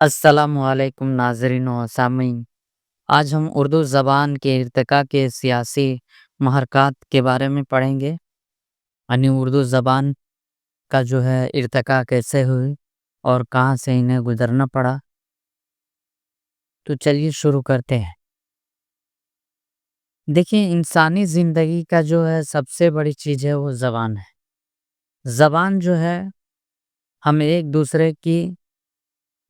السلام علیکم ناظرین و سامعین۔ آج ہم اردو زبان کے ارتقاء کے سیاسی محرکات کے بارے میں پڑھیں گے، یعنی اردو زبان کا ارتقاء کیسے ہوئی اور کہاں سے انہیں گزرنا پڑا۔ تو چلیے شروع کرتے ہیں۔ دیکھیں، انسانی زندگی کا سب سے بڑی چیز ہے وہ زبان ہے۔ زبان ہم ایک دوسرے کی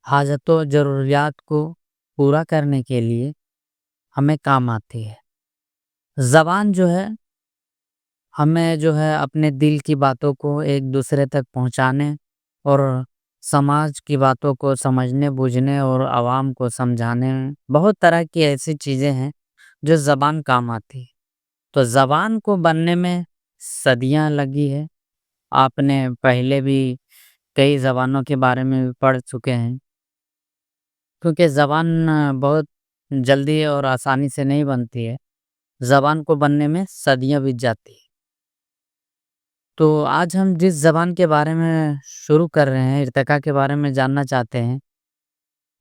حاجت و ضروریات کو پورا کرنے کے لیے ہمیں کام آتی ہے۔ زبان ہمیں اپنے دل کی باتوں کو ایک دوسرے تک پہنچانے اور سماج کی باتوں کو سمجھنے بوجھنے اور عوام کو سمجھانے میں بہت طرح کی ایسی چیزیں ہیں جو زبان کام آتی ہے۔ تو زبان کو بننے میں صدیاں لگی ہے۔ آپ نے پہلے بھی کئی زبانوں کے بارے میں بھی پڑھ چکے ہیں، کیونکہ زبان بہت جلدی اور آسانی سے نہیں بنتی ہے۔ زبان کو بننے میں صدیاں بیت جاتی ہے۔ تو آج ہم جس زبان کے بارے میں شروع کر رہے ہیں، ارتقاء کے بارے میں جاننا چاہتے ہیں،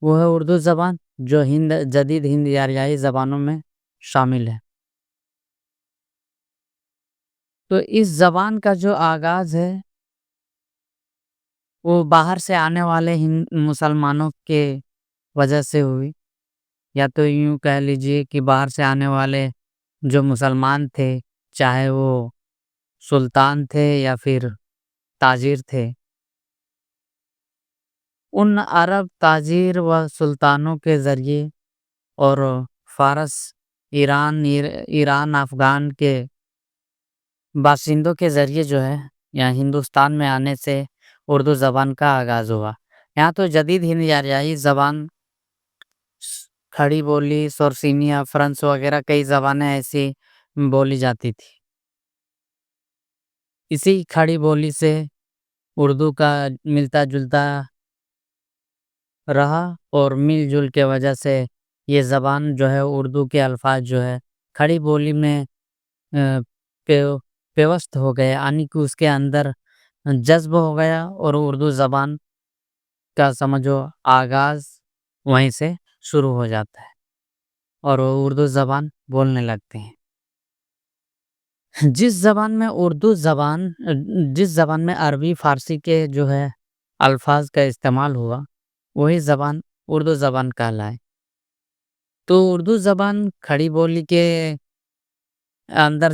وہ ہے اردو زبان، جو جدید ہند آریائی زبانوں میں شامل ہے۔ تو اس زبان کا آغاز ہے وہ باہر سے آنے والے مسلمانوں کے وجہ سے ہوئی، یا تو یوں کہہ لیجئے کہ باہر سے آنے والے جو مسلمان تھے، چاہے وہ سلطان تھے یا پھر تاجر تھے، ان عرب تاجر و سلطانوں کے ذریعے اور فارس، ایران افغان کے باشندوں کے ذریعے یہاں ہندوستان میں آنے سے اردو زبان کا آغاز ہوا۔ یہاں تو جدید ہند آریائی زبان، کھڑی بولی، سورسینیا، فرانس وغیرہ کئی زبانیں ایسی بولی جاتی تھی۔ اسی کھڑی بولی سے اردو کا ملتا جلتا رہا، اور مل جل کے وجہ سے یہ زبان اردو کے الفاظ کھڑی بولی میں پیوست ہو گئے، یعنی کہ اس کے اندر جذب ہو گیا، اور اردو زبان کا سمجھو آغاز وہیں سے شروع ہو جاتا ہے، اور وہ اردو زبان بولنے لگتے ہیں۔ جس زبان میں عربی فارسی کے الفاظ کا استعمال ہوا، وہی زبان اردو زبان کہلائے۔ تو اردو زبان کھڑی بولی کے اندر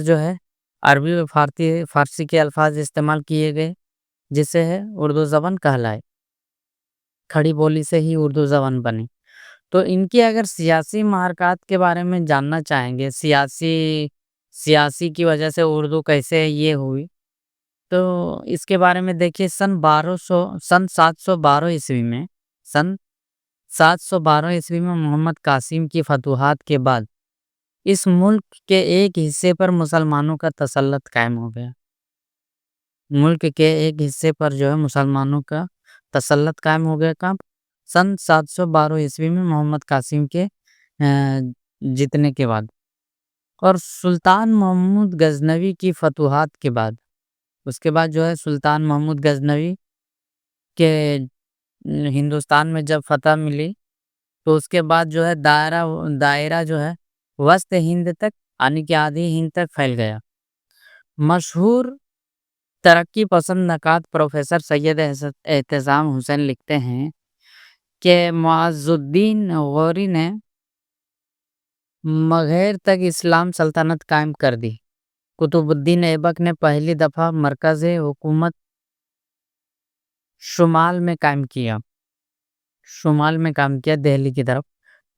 عربی و فارسی کے الفاظ استعمال کیے گئے، جسے اردو زبان کہلائے۔ کھڑی بولی سے ہی اردو زبان بنی۔ تو ان کی اگر سیاسی محرکات کے بارے میں جاننا چاہیں گے، سیاسی کی وجہ سے اردو کیسے یہ ہوئی، تو اس کے بارے میں دیکھیے، سن 712 عیسوی میں محمد قاسم کی فتوحات کے بعد اس ملک کے ایک حصے پر مسلمانوں کا تسلط قائم ہو گیا۔ ملک کے ایک حصے پر مسلمانوں کا تسلط قائم ہو گیا۔ کب؟ سن 712 عیسوی میں محمد قاسم کے جیتنے کے بعد، اور سلطان محمود غزنوی کی فتوحات کے بعد۔ اس کے بعد سلطان محمود غزنوی کے ہندوستان میں جب فتح ملی، تو اس کے بعد دائرہ وسط ہند تک، یعنی کہ آدھی ہند تک پھیل گیا۔ مشہور ترقی پسند نقاد پروفیسر سید احتشام حسین لکھتے ہیں کہ معز الدین غوری نے مغیر تک اسلام سلطنت قائم کر دی۔ قطب الدین ایبک نے پہلی دفعہ مرکز حکومت شمال میں قائم کیا، دہلی کی طرف۔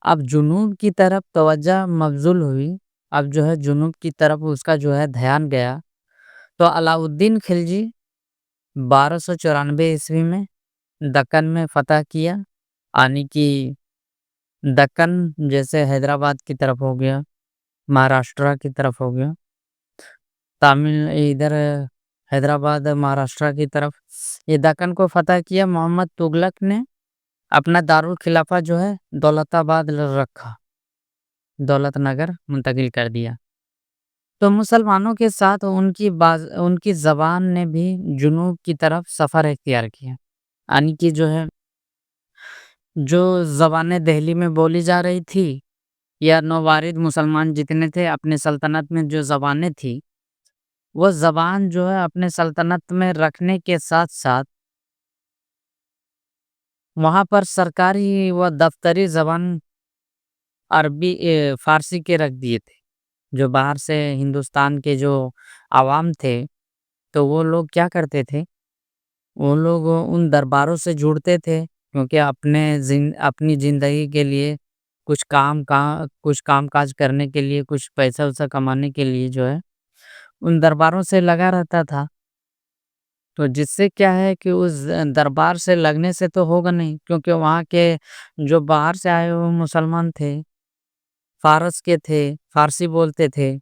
اب جنوب کی طرف توجہ مبذول ہوئی، اب جنوب کی طرف اس کا دھیان گیا۔ تو علاء الدین خلجی 1294 عیسوی میں دکن میں فتح کیا، یعنی کہ دکن جیسے حیدرآباد کی طرف ہو گیا، مہاراشٹرا کی طرف ہو گیا، ادھر حیدرآباد مہاراشٹرا کی طرف یہ دکن کو فتح کیا۔ محمد تغلق نے اپنا دارالخلافہ دولت آباد رکھا، دولت نگر منتقل کر دیا۔ تو مسلمانوں کے ساتھ ان کی زبان نے بھی جنوب کی طرف سفر اختیار کیا، یعنی کہ جو زبانیں دہلی میں بولی جا رہی تھی یا نووارد مسلمان جتنے تھے اپنے سلطنت میں جو زبانیں تھی، وہ زبان جو ہے اپنے سلطنت میں رکھنے کے ساتھ ساتھ وہاں پر سرکاری و دفتری زبان عربی فارسی کے رکھ دیے تھے. جو باہر سے ہندوستان کے جو عوام تھے تو وہ لوگ کیا کرتے تھے، وہ لوگ ان درباروں سے جڑتے تھے کیونکہ اپنی زندگی کے لیے کچھ کام کاج کرنے کے لیے، کچھ پیسہ ویسا کمانے کے لیے جو ہے ان درباروں سے لگا رہتا تھا. تو جس سے کیا ہے کہ اس دربار سے لگنے سے تو ہوگا نہیں، کیونکہ وہاں کے جو باہر سے آئے ہوئے مسلمان تھے، فارس کے تھے، فارسی بولتے تھے،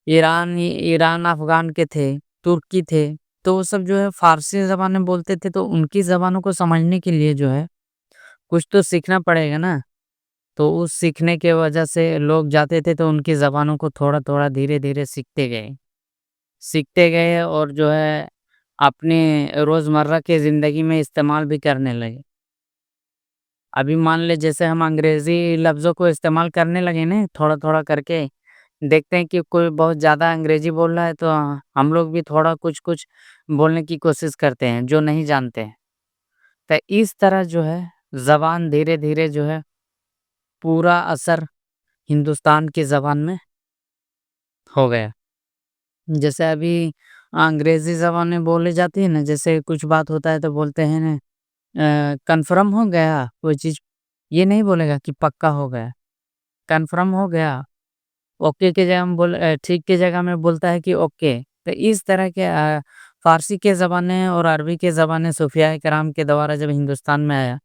ایران افغان کے تھے، ترکی تھے، تو وہ سب جو ہے فارسی زبانیں بولتے تھے. تو ان کی زبانوں کو سمجھنے کے لیے جو ہے کچھ تو سیکھنا پڑے گا نا. تو اس سیکھنے کے وجہ سے لوگ جاتے تھے تو ان کی زبانوں کو تھوڑا تھوڑا دھیرے دھیرے سیکھتے گئے اور جو ہے اپنی روزمرہ کی زندگی میں استعمال بھی کرنے لگے. ابھی مان لے جیسے ہم انگریزی لفظوں کو استعمال کرنے لگے نا، تھوڑا تھوڑا کر کے دیکھتے ہیں کہ کوئی بہت زیادہ انگریزی بول رہا ہے تو ہم لوگ بھی تھوڑا کچھ کچھ بولنے کی کوشش کرتے ہیں جو نہیں جانتے ہیں. تو اس طرح جو ہے زبان دھیرے دھیرے جو ہے پورا اثر ہندوستان کی زبان میں ہو گیا. جیسے ابھی انگریزی زبانیں بولے جاتی ہیں نا، جیسے کچھ بات ہوتا ہے تو بولتے ہیں نا کنفرم ہو گیا کوئی چیز، یہ نہیں بولے گا کہ پکا ہو گیا، کنفرم ہو گیا. اوکے کی جگہ ٹھیک کی جگہ میں بولتا ہے کہ اوکے. تو اس طرح کے فارسی کے زبانیں اور عربی کے زبانیں صوفیاء کرام کے دوارا جب ہندوستان میں آیا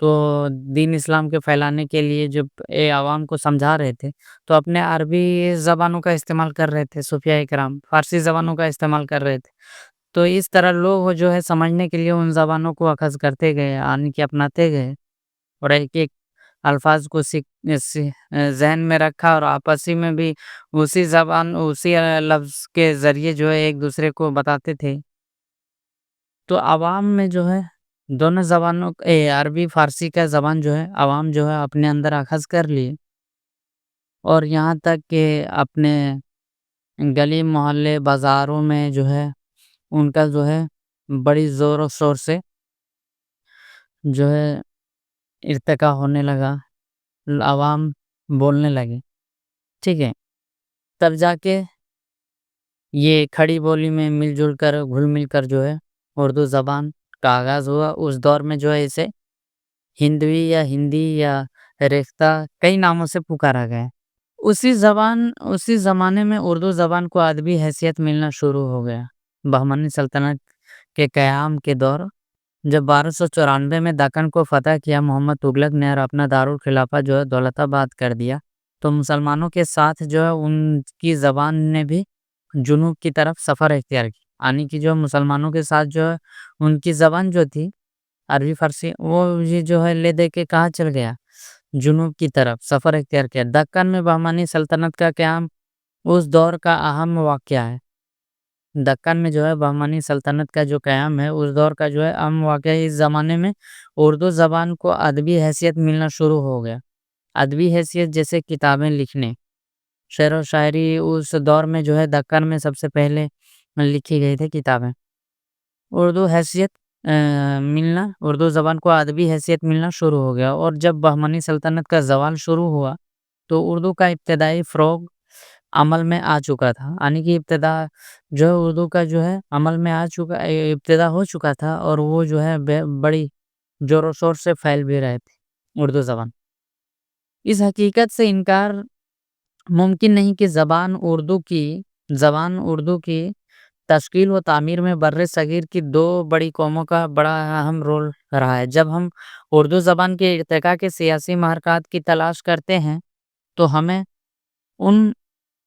تو دین اسلام کے پھیلانے کے لیے جب عوام کو سمجھا رہے تھے تو اپنے عربی زبانوں کا استعمال کر رہے تھے، صوفیاء کرام فارسی زبانوں کا استعمال کر رہے تھے. تو اس طرح لوگ جو ہے سمجھنے کے لیے ان زبانوں کو اخذ کرتے گئے، یعنی کہ اپناتے گئے اور ایک ایک الفاظ کو ذہن میں رکھا اور آپسی میں بھی اسی لفظ کے ذریعے جو ہے ایک دوسرے کو بتاتے تھے. تو عوام میں جو ہے دونوں زبانوں عربی فارسی کا زبان جو ہے عوام جو ہے اپنے اندر اخذ کر لیے، اور یہاں تک کہ اپنے گلی محلے بازاروں میں جو ہے ان کا جو ہے بڑی زور و شور سے جو ہے ارتقا ہونے لگا، عوام بولنے لگے. ٹھیک ہے، تب جا کے یہ کھڑی بولی میں مل جل کر گھل مل کر جو ہے اردو زبان کا آغاز ہوا. اس دور میں جو ہے اسے ہندوی یا ہندی یا ریختہ کئی ناموں سے پکارا گیا. اسی زمانے میں اردو زبان کو ادبی حیثیت ملنا شروع ہو گیا. بہمنی سلطنت کے قیام کے دور جب 1294 میں دکن کو فتح کیا محمد تغلق نے اور اپنا دارالخلافہ جو ہے دولت آباد کر دیا، تو مسلمانوں کے ساتھ جو ہے ان کی زبان نے بھی جنوب کی طرف سفر اختیار کی. یعنی کہ جو مسلمانوں کے ساتھ جو ہے ان کی زبان جو تھی عربی فارسی، وہ یہ جو ہے لے دے کے کہاں چل گیا، جنوب کی طرف سفر اختیار کیا. دکن میں بہمانی سلطنت کا قیام اس دور کا اہم واقعہ ہے. دکن میں جو ہے بہمانی سلطنت کا جو قیام ہے اس دور کا جو ہے اہم واقعہ ہے. اس زمانے میں اردو زبان کو ادبی حیثیت ملنا شروع ہو گیا. ادبی حیثیت جیسے کتابیں لکھنے، شعر و شاعری اس دور میں جو ہے دکن میں سب سے پہلے لکھی گئی تھی کتابیں. اردو حیثیت اردو زبان کو ادبی حیثیت ملنا شروع ہو گیا. اور جب بہمنی سلطنت کا زوال شروع ہوا تو اردو کا ابتدائی فروغ عمل میں آ چکا تھا. یعنی کہ ابتدا جو ہے اردو کا جو ہے عمل میں ابتدا ہو چکا تھا، اور وہ جو ہے بڑی زور و شور سے پھیل بھی رہے تھے اردو زبان. اس حقیقت سے انکار ممکن نہیں کہ زبان اردو کی تشکیل و تعمیر میں بر صغیر کی دو بڑی قوموں کا بڑا اہم رول رہا ہے. جب ہم اردو زبان کے ارتقاء کے سیاسی محرکات کی تلاش کرتے ہیں تو ہمیں ان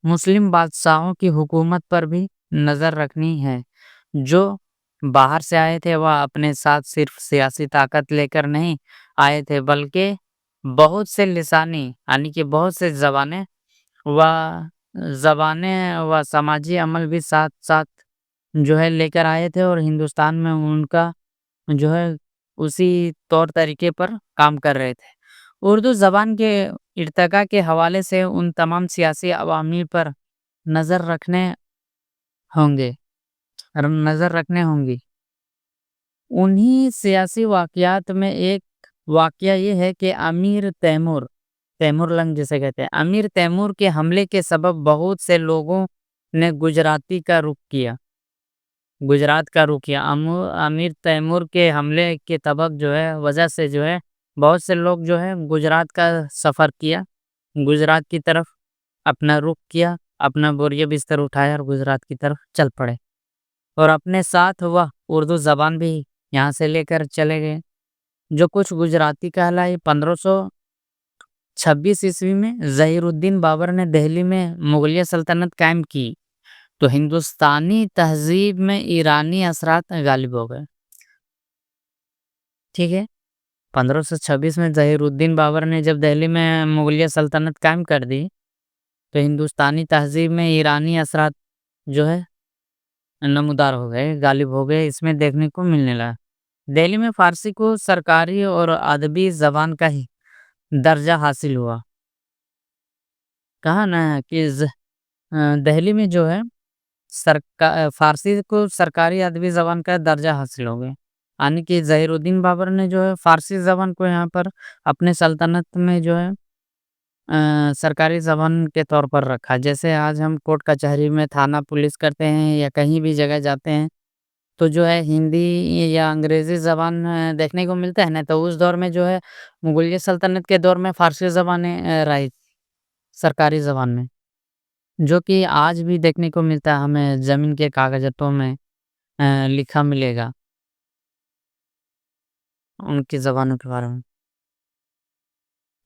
مسلم بادشاہوں کی حکومت پر بھی نظر رکھنی ہے جو باہر سے آئے تھے. وہ اپنے ساتھ صرف سیاسی طاقت لے کر نہیں آئے تھے بلکہ بہت سے لسانی یعنی کہ بہت سے و زبانیں و سماجی عمل بھی ساتھ ساتھ جو ہے لے کر آئے تھے، اور ہندوستان میں ان کا جو ہے اسی طور طریقے پر کام کر رہے تھے۔ اردو زبان کے ارتقاء کے حوالے سے ان تمام سیاسی عوامل پر نظر رکھنے ہوں گے نظر رکھنے ہوں گی۔ انہی سیاسی واقعات میں ایک واقعہ یہ ہے کہ تیمور لنگ جسے کہتے ہیں، امیر تیمور کے حملے کے سبب بہت سے لوگوں نے گجرات کا رخ کیا۔ امیر تیمور کے حملے کے سبب وجہ سے بہت سے لوگ گجرات کا سفر کیا، گجرات کی طرف اپنا رخ کیا، اپنا بوریہ بستر اٹھایا اور گجرات کی طرف چل پڑے، اور اپنے ساتھ وہ اردو زبان بھی یہاں سے لے کر چلے گئے، جو کچھ گجراتی کہلائی۔ 1526 میں ظہیر الدین بابر نے دہلی میں مغلیہ سلطنت قائم کی تو ہندوستانی تہذیب میں ایرانی اثرات غالب ہو گئے۔ ٹھیک ہے، 1526 میں ظہیر الدین بابر نے جب دہلی میں مغلیہ سلطنت قائم کر دی تو ہندوستانی تہذیب میں ایرانی اثرات نمودار ہو گئے، غالب ہو گئے، اس میں دیکھنے کو ملنے لگا۔ دہلی میں فارسی کو سرکاری اور ادبی زبان کا ہی درجہ حاصل ہوا۔ کہا نا کہ دہلی میں فارسی کو سرکاری ادبی زبان کا درجہ حاصل ہو گیا، یعنی کہ ظہیر الدین بابر نے فارسی زبان کو یہاں پر اپنے سلطنت میں سرکاری زبان کے طور پر رکھا۔ جیسے آج ہم کورٹ کچہری میں تھانہ پولیس کرتے ہیں یا کہیں بھی جگہ جاتے ہیں تو ہندی یا انگریزی زبان دیکھنے کو ملتا ہے نا، تو اس دور میں مغلیہ سلطنت کے دور میں فارسی زبانیں رہی سرکاری زبان میں، جو کہ آج بھی دیکھنے کو ملتا ہے، ہمیں زمین کے کاغذوں میں لکھا ملے گا ان کی زبانوں کے بارے میں۔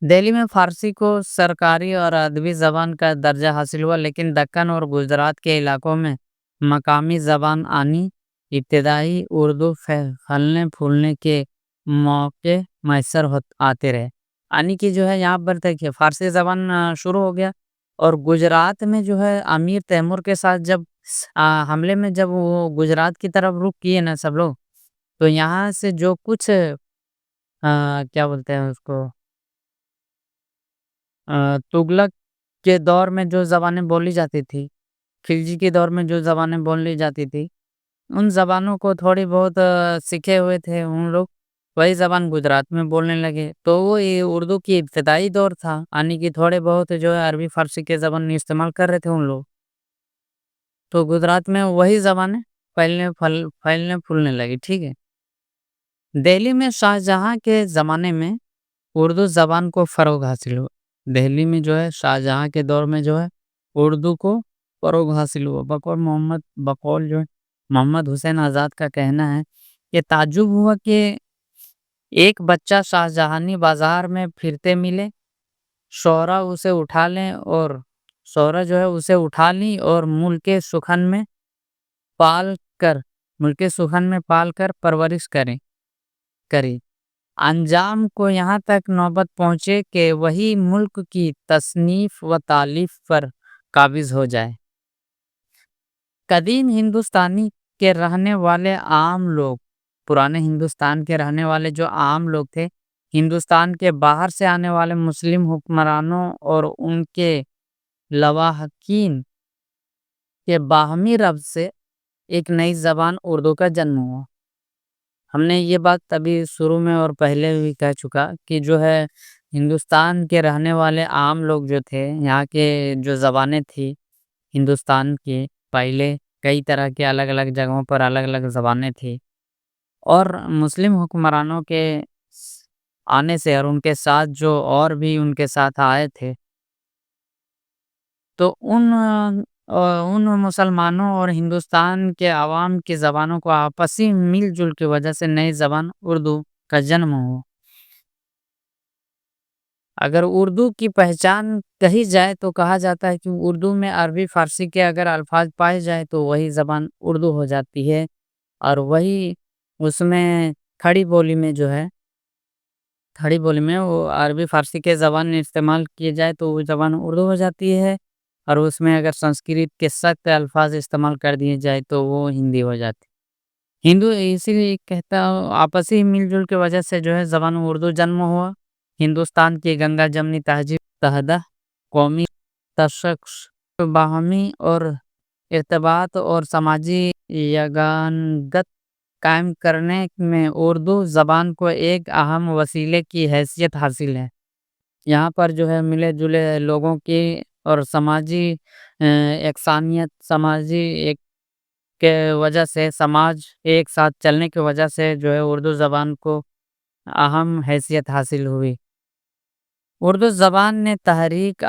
دہلی میں فارسی کو سرکاری اور ادبی زبان کا درجہ حاصل ہوا، لیکن دکن اور گجرات کے علاقوں میں مقامی زبان ابتدائی اردو پھلنے پھولنے کے موقع میسر آتے رہے، یعنی کہ یہاں پر دیکھیے فارسی زبان شروع ہو گیا، اور گجرات میں امیر تیمور کے ساتھ جب حملے میں جب وہ گجرات کی طرف رخ کیے نا سب لوگ، تو یہاں سے جو کچھ کیا بولتے ہیں اس کو، تغلق کے دور میں جو زبانیں بولی جاتی تھی، خلجی کے دور میں جو زبانیں بولی جاتی تھی، ان زبانوں کو تھوڑی بہت سیکھے ہوئے تھے ان لوگ، وہی زبان گجرات میں بولنے لگے، تو وہ یہ اردو کی ابتدائی دور تھا، یعنی کہ تھوڑے بہت عربی فارسی کے زبان استعمال کر رہے تھے ان لوگ، تو گجرات میں وہی زبانیں پھیلنے پھولنے لگی۔ ٹھیک ہے، دہلی میں شاہجہاں کے زمانے میں اردو زبان کو فروغ حاصل ہوا۔ دہلی میں شاہجہاں کے دور میں اردو کو فروغ حاصل ہوا۔ بقول محمد حسین آزاد کا کہنا ہے کہ تعجب ہوا کہ ایک بچہ شاہجہانی بازار میں پھرتے ملے، شعرا اسے اٹھا لیں اور ملک سخن میں پال کر پرورش کری، انجام کو یہاں تک نوبت پہنچے کہ وہی ملک کی تصنیف و تالیف پر قابض ہو جائے۔ قدیم ہندوستانی کے رہنے والے عام لوگ، پرانے ہندوستان کے رہنے والے جو عام لوگ تھے، ہندوستان کے باہر سے آنے والے مسلم حکمرانوں اور ان کے لواحقین کے باہمی ربط سے ایک نئی زبان اردو کا جنم ہوا۔ ہم نے یہ بات ابھی شروع میں اور پہلے بھی کہہ چکا کہ ہندوستان کے رہنے والے عام لوگ جو تھے، یہاں کے جو زبانیں تھی ہندوستان کے، پہلے کئی طرح کے الگ الگ جگہوں پر الگ الگ زبانیں تھی، اور مسلم حکمرانوں کے آنے سے اور ان کے ساتھ جو اور بھی ان کے ساتھ آئے تھے، تو ان مسلمانوں اور ہندوستان کے عوام کی زبانوں کو آپسی مل جل کی وجہ سے نئی زبان اردو کا جنم ہوا۔ اگر اردو کی پہچان کہی جائے تو کہا جاتا ہے کہ اردو میں عربی فارسی کے اگر الفاظ پائے جائے تو وہی زبان اردو ہو جاتی ہے، اور وہی اس میں کھڑی بولی میں وہ عربی فارسی کے زبان استعمال کیے جائے تو وہ زبان اردو ہو جاتی ہے، اور اس میں اگر سنسکرت کے سخت الفاظ استعمال کر دیے جائے تو وہ ہندی ہو جاتی ہے۔ ہندو اسی لیے کہتا آپسی مل جل کی وجہ سے جو ہے زبان اردو جنم ہوا۔ ہندوستان کی گنگا جمنی تہذیب متحدہ قومی تشخص باہمی اور ارتباط اور سماجی یگانگت قائم کرنے میں اردو زبان کو ایک اہم وسیلے کی حیثیت حاصل ہے۔ یہاں پر جو ہے ملے جلے لوگوں کی اور سماجی یکسانیت سماجی ایک کے وجہ سے سماج ایک ساتھ چلنے کی وجہ سے جو ہے اردو زبان کو اہم حیثیت حاصل ہوئی۔ اردو زبان نے تحریک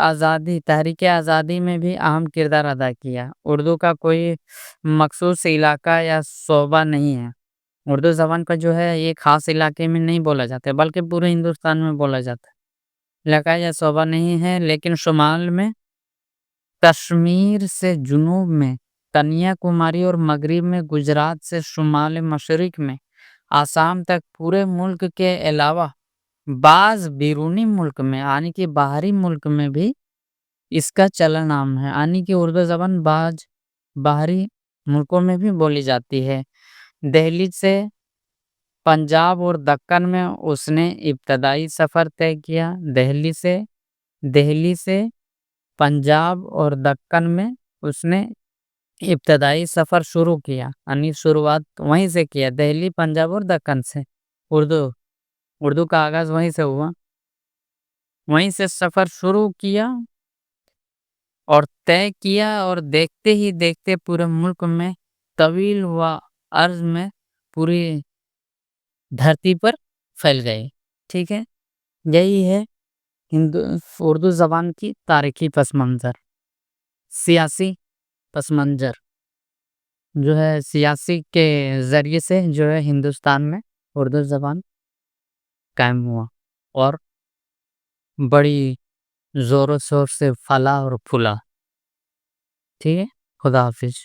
آزادی میں بھی اہم کردار ادا کیا۔ اردو کا کوئی مخصوص علاقہ یا صوبہ نہیں ہے۔ اردو زبان کا جو ہے یہ خاص علاقے میں نہیں بولا جاتا ہے بلکہ پورے ہندوستان میں بولا جاتا ہے۔ علاقہ یا صوبہ نہیں ہے، لیکن شمال میں کشمیر سے جنوب میں کنیا کماری اور مغرب میں گجرات سے شمال مشرق میں آسام تک پورے ملک کے علاوہ بعض بیرونی ملک میں یعنی کہ باہری ملک میں بھی اس کا چلن عام ہے، یعنی کہ اردو زبان بعض باہری ملکوں میں بھی بولی جاتی ہے۔ دہلی سے پنجاب اور دکن میں اس نے ابتدائی سفر طے کیا۔ دہلی سے پنجاب اور دکن میں اس نے ابتدائی سفر شروع کیا، یعنی شروعات وہیں سے کیا، دہلی، پنجاب اور دکن سے۔ اردو کا آغاز وہیں سے ہوا، وہیں سے سفر شروع کیا اور طے کیا، اور دیکھتے ہی دیکھتے پورے ملک میں طویل و عرض میں پوری دھرتی پر پھیل گئے۔ ٹھیک ہے، یہی ہے اردو زبان کی تاریخی پس منظر، سیاسی پس منظر جو ہے سیاسی کے ذریعے سے جو ہے ہندوستان میں اردو زبان قائم ہوا اور بڑی زور و شور سے پھلا اور پھولا۔ ٹھیک ہے، خدا حافظ۔